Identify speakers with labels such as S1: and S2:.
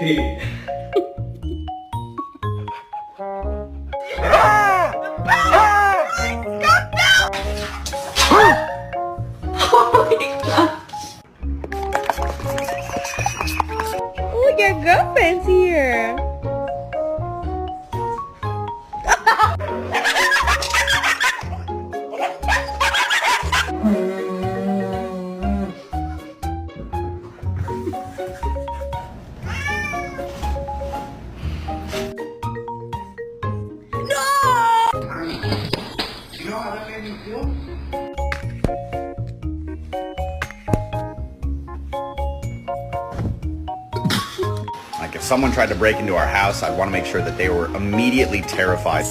S1: Look, your girlfriend's here.
S2: You know how that made me feel?
S3: Like if someone tried to break into our house, I'd want to make sure that they were immediately terrified.